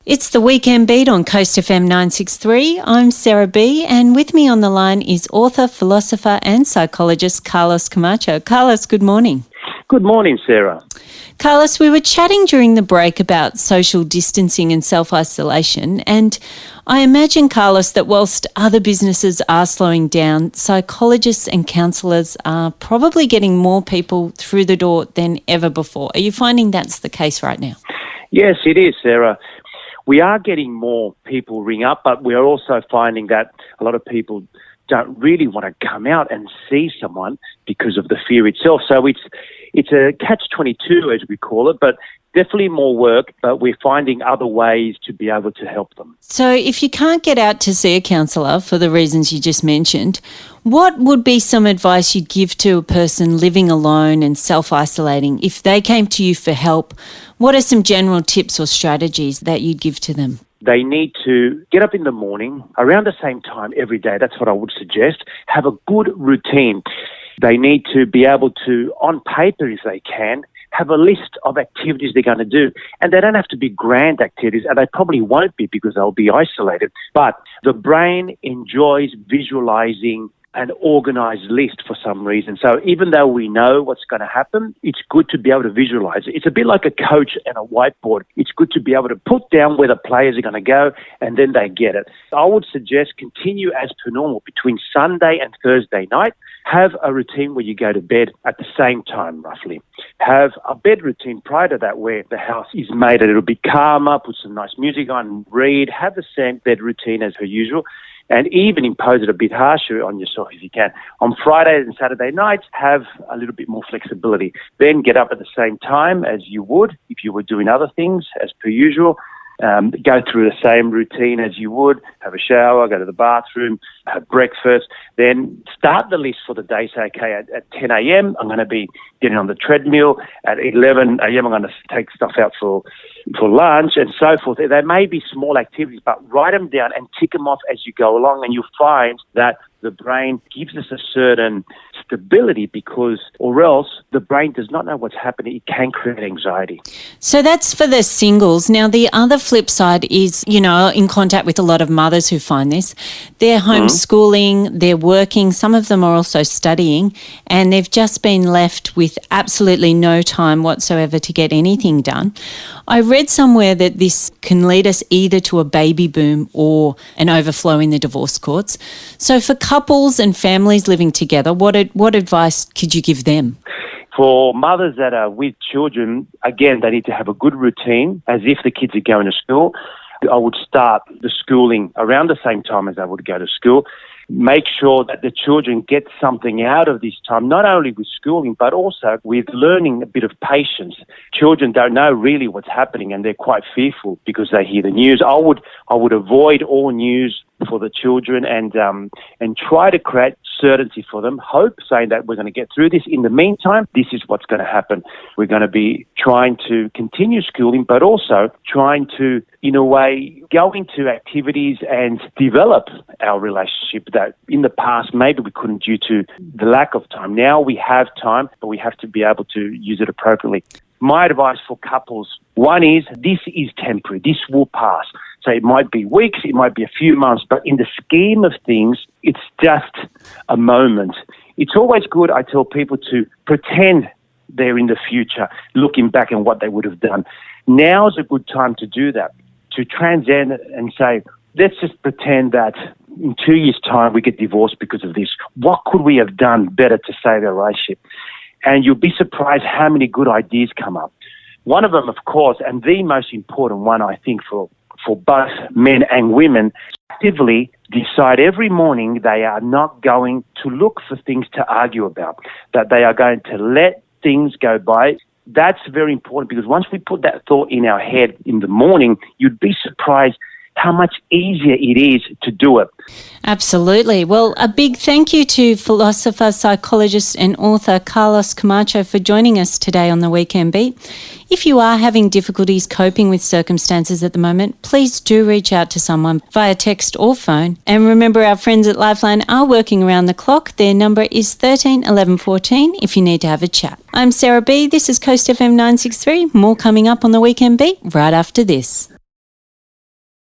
It's the Weekend Beat on Coast FM 963. I'm Sarah B, and with me on the line is author, philosopher and psychologist Carlos Camacho. Carlos, good morning. Good morning, Sarah. Carlos, we were chatting during the break about social distancing and self-isolation, and I imagine, Carlos, that whilst other businesses are slowing down, psychologists and counsellors are probably getting more people through the door than ever before. Are you finding that's the case right now? Yes, it is, Sarah. We are getting more people ring up, but we're also finding that a lot of people don't really want to come out and see someone because of the fear itself. So it's a catch-22, as we call it, but definitely more work, but we're finding other ways to be able to help them. So if you can't get out to see a counsellor for the reasons you just mentioned, what would be some advice you'd give to a person living alone and self-isolating? If they came to you for help, what are some general tips or strategies that you'd give to them? They need to get up in the morning around the same time every day. That's what I would suggest. Have a good routine. They need to be able to, on paper if they can, have a list of activities they're going to do. And they don't have to be grand activities, and they probably won't be because they'll be isolated. But the brain enjoys visualizing an organized list for some reason. So even though we know what's going to happen, it's good to be able to visualize it. It's a bit like a coach and a whiteboard. It's good to be able to put down where the players are going to go, and then they get it. I would suggest continue as per normal between Sunday and Thursday night. Have a routine where you go to bed at the same time, roughly. Have a bed routine prior to that where the house is made a little bit calmer, put some nice music on, read, have the same bed routine as per usual, and even impose it a bit harsher on yourself if you can. On Fridays and Saturday nights, have a little bit more flexibility. Then get up at the same time as you would if you were doing other things as per usual. Go through the same routine as you would, have a shower, go to the bathroom, have breakfast, then start the list for the day. Say, okay, at 10 a.m., I'm going to be getting on the treadmill. At 11 a.m., I'm going to take stuff out for lunch and so forth. There may be small activities, but write them down and tick them off as you go along, and you'll find that the brain gives us a certain stability or else the brain does not know what's happening. It can create anxiety. So that's for the singles. Now, the other flip side is, in contact with a lot of mothers who find this. They're homeschooling, they're working, some of them are also studying, and they've just been left with absolutely no time whatsoever to get anything done. I read somewhere that this can lead us either to a baby boom or an overflow in the divorce courts. So for couples and families living together, what advice could you give them? For mothers that are with children, again, they need to have a good routine as if the kids are going to school. I would start the schooling around the same time as they would go to school. Make sure that the children get something out of this time, not only with schooling, but also with learning a bit of patience. Children don't know really what's happening, and they're quite fearful because they hear the news. I would avoid all news for the children and try to create certainty for them, hope, saying that we're going to get through this. In the meantime, this is what's going to happen. We're going to be trying to continue schooling, but also trying to, in a way, go into activities and develop our relationship that in the past maybe we couldn't due to the lack of time. Now we have time, but we have to be able to use it appropriately. My advice for couples, one is this is temporary. This will pass. So it might be weeks, it might be a few months, but in the scheme of things, it's just a moment. It's always good, I tell people, to pretend they're in the future, looking back at what they would have done. Now's a good time to do that, to transcend and say, let's just pretend that in 2 years' time we get divorced because of this. What could we have done better to save our relationship? And you'll be surprised how many good ideas come up. One of them, of course, and the most important one, I think, for both men and women, actively decide every morning they are not going to look for things to argue about, that they are going to let things go by. That's very important because once we put that thought in our head in the morning, you'd be surprised how much easier it is to do it. Absolutely. Well, a big thank you to philosopher, psychologist and author Carlos Camacho for joining us today on the Weekend Beat. If you are having difficulties coping with circumstances at the moment, please do reach out to someone via text or phone. And remember, our friends at Lifeline are working around the clock. Their number is 13 11 14 if you need to have a chat. I'm Sarah B. This is Coast FM 963. More coming up on the Weekend Beat right after this.